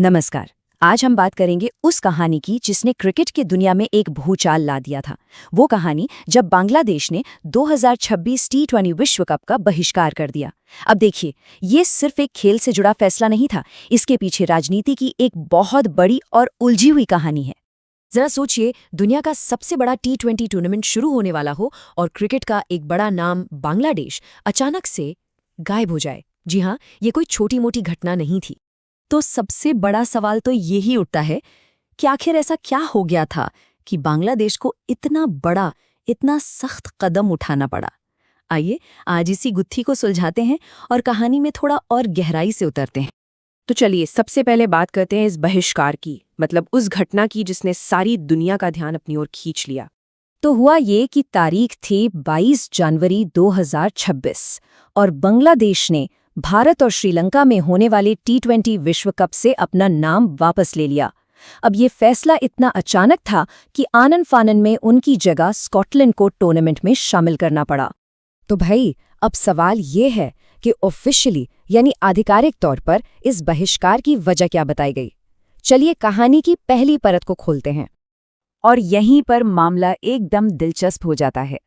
नमस्कार। आज हम बात करेंगे उस कहानी की जिसने क्रिकेट की दुनिया में एक भूचाल ला दिया था। वो कहानी जब बांग्लादेश ने 2026 टी20 विश्व कप का बहिष्कार कर दिया। अब देखिए, ये सिर्फ एक खेल से जुड़ा फैसला नहीं था, इसके पीछे राजनीति की एक बहुत बड़ी और उलझी हुई कहानी है। जरा सोचिए, दुनिया का सबसे बड़ा टी20 टूर्नामेंट शुरू होने वाला हो और क्रिकेट का एक बड़ा नाम बांग्लादेश अचानक से गायब हो जाए। जी हाँ, ये कोई छोटी मोटी घटना नहीं थी। तो सबसे बड़ा सवाल तो यही उठता है कि आखिर ऐसा क्या हो गया था कि बांग्लादेश को इतना बड़ा, इतना सख्त कदम उठाना पड़ा। आइए आज इसी गुत्थी को सुलझाते हैं और कहानी में थोड़ा और गहराई से उतरते हैं। तो चलिए सबसे पहले बात करते हैं इस बहिष्कार की, मतलब उस घटना की जिसने सारी दुनिया का ध्यान अपनी ओर खींच लिया। तो हुआ ये कि तारीख थी 22 जनवरी 2026 और बांग्लादेश ने भारत और श्रीलंका में होने वाले टी20 विश्व कप से अपना नाम वापस ले लिया। अब ये फैसला इतना अचानक था कि आनन फानन में उनकी जगह स्कॉटलैंड को टूर्नामेंट में शामिल करना पड़ा। तो भाई, अब सवाल ये है कि ऑफिशियली यानी आधिकारिक तौर पर इस बहिष्कार की वजह क्या बताई गई। चलिए कहानी की पहली परत को खोलते हैं। और यहीं पर मामला एकदम दिलचस्प हो जाता है।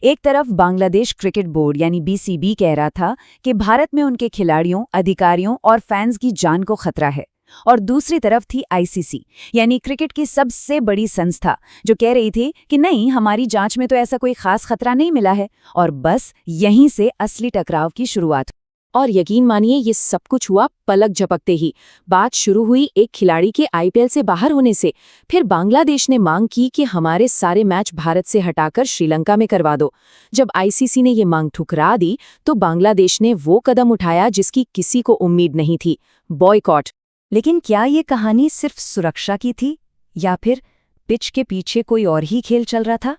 एक तरफ बांग्लादेश क्रिकेट बोर्ड यानी बीसीबी कह रहा था कि भारत में उनके खिलाड़ियों, अधिकारियों और फैंस की जान को खतरा है, और दूसरी तरफ थी आईसीसी यानी क्रिकेट की सबसे बड़ी संस्था, जो कह रही थी कि नहीं, हमारी जांच में तो ऐसा कोई खास खतरा नहीं मिला है। और बस यहीं से असली टकराव की शुरुआत। और यकीन मानिए, ये सब कुछ हुआ पलक झपकते ही। बात शुरू हुई एक खिलाड़ी के आईपीएल से बाहर होने से। फिर बांग्लादेश ने मांग की कि हमारे सारे मैच भारत से हटाकर श्रीलंका में करवा दो। जब आईसीसी ने ये मांग ठुकरा दी तो बांग्लादेश ने वो कदम उठाया जिसकी किसी को उम्मीद नहीं थी, बॉयकॉट। लेकिन क्या ये कहानी सिर्फ सुरक्षा की थी या फिर पिच के पीछे कोई और ही खेल चल रहा था?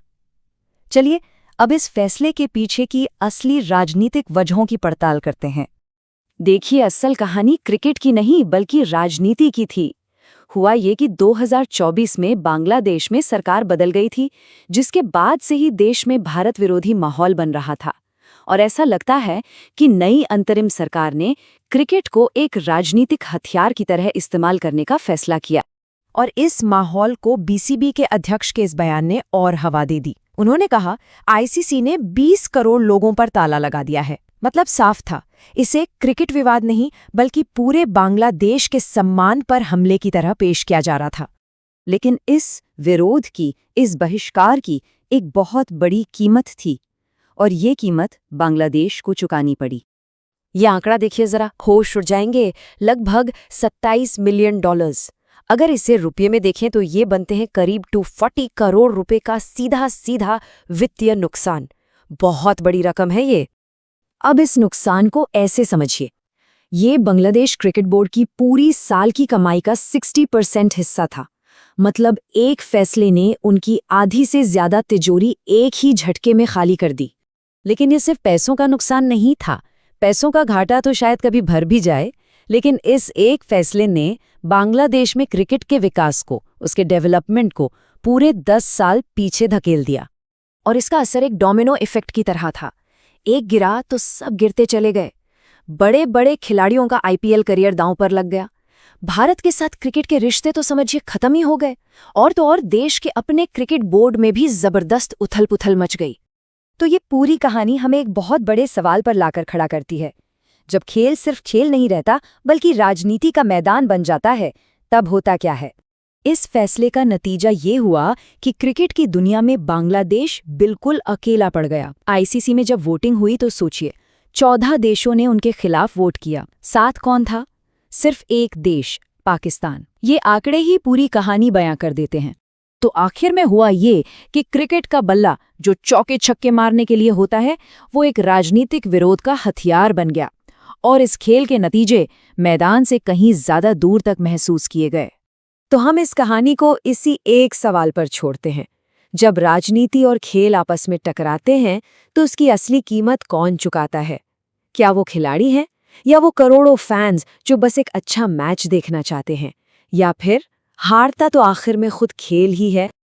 चलिए अब इस फैसले के पीछे की असली राजनीतिक वजहों की पड़ताल करते हैं। देखिए, असल कहानी क्रिकेट की नहीं बल्कि राजनीति की थी। हुआ ये कि 2024 में बांग्लादेश में सरकार बदल गई थी, जिसके बाद से ही देश में भारत विरोधी माहौल बन रहा था। और ऐसा लगता है कि नई अंतरिम सरकार ने क्रिकेट को एक राजनीतिक हथियार की तरह इस्तेमाल करने का फैसला किया। और इस माहौल को बीसीबी के अध्यक्ष के इस बयान ने और हवा दे दी। उन्होंने कहा, आईसीसी ने 20 करोड़ लोगों पर ताला लगा दिया है। मतलब साफ था, इसे क्रिकेट विवाद नहीं बल्कि पूरे बांग्लादेश के सम्मान पर हमले की तरह पेश किया जा रहा था। लेकिन इस विरोध की, इस बहिष्कार की एक बहुत बड़ी कीमत थी, और ये कीमत बांग्लादेश को चुकानी पड़ी। ये आंकड़ा देखिए जरा, होश उड़ जाएंगे। लगभग $27 मिलियन। अगर इसे रुपये में देखें तो ये बनते हैं करीब 240 करोड़ रुपए का सीधा सीधा वित्तीय नुकसान। बहुत बड़ी रकम है ये। अब इस नुकसान को ऐसे समझिए, ये बांग्लादेश क्रिकेट बोर्ड की पूरी साल की कमाई का 60% हिस्सा था। मतलब एक फैसले ने उनकी आधी से ज्यादा तिजोरी एक ही झटके में खाली कर दी। लेकिन ये सिर्फ पैसों का नुकसान नहीं था। पैसों का घाटा तो शायद कभी भर भी जाए, लेकिन इस एक फैसले ने बांग्लादेश में क्रिकेट के विकास को, उसके डेवलपमेंट को पूरे 10 साल पीछे धकेल दिया। और इसका असर एक डोमिनो इफेक्ट की तरह था। एक गिरा तो सब गिरते चले गए। बड़े बड़े खिलाड़ियों का आईपीएल करियर दांव पर लग गया। भारत के साथ क्रिकेट के रिश्ते तो समझिए खत्म ही हो गए। और तो और देश के अपने क्रिकेट बोर्ड में भी जबरदस्त उथल-पुथल मच गई। तो ये पूरी कहानी हमें एक बहुत बड़े सवाल पर लाकर खड़ा करती है। जब खेल सिर्फ खेल नहीं रहता बल्कि राजनीति का मैदान बन जाता है, तब होता क्या है? इस फैसले का नतीजा ये हुआ कि क्रिकेट की दुनिया में बांग्लादेश बिल्कुल अकेला पड़ गया। आईसीसी में जब वोटिंग हुई तो सोचिए, 14 देशों ने उनके खिलाफ वोट किया। 7 कौन था? सिर्फ एक देश, पाकिस्तान। ये आंकड़े ही पूरी कहानी बयां कर देते हैं। तो आखिर में हुआ ये कि क्रिकेट का बल्ला, जो चौके छक्के मारने के लिए होता है, वो एक राजनीतिक विरोध का हथियार बन गया। और इस खेल के नतीजे मैदान से कहीं ज्यादा दूर तक महसूस किए गए। तो हम इस कहानी को इसी एक सवाल पर छोड़ते हैं, जब राजनीति और खेल आपस में टकराते हैं तो उसकी असली कीमत कौन चुकाता है? क्या वो खिलाड़ी हैं, या वो करोड़ों फैंस जो बस एक अच्छा मैच देखना चाहते हैं? या फिर हारता तो आखिर में खुद खेल ही है?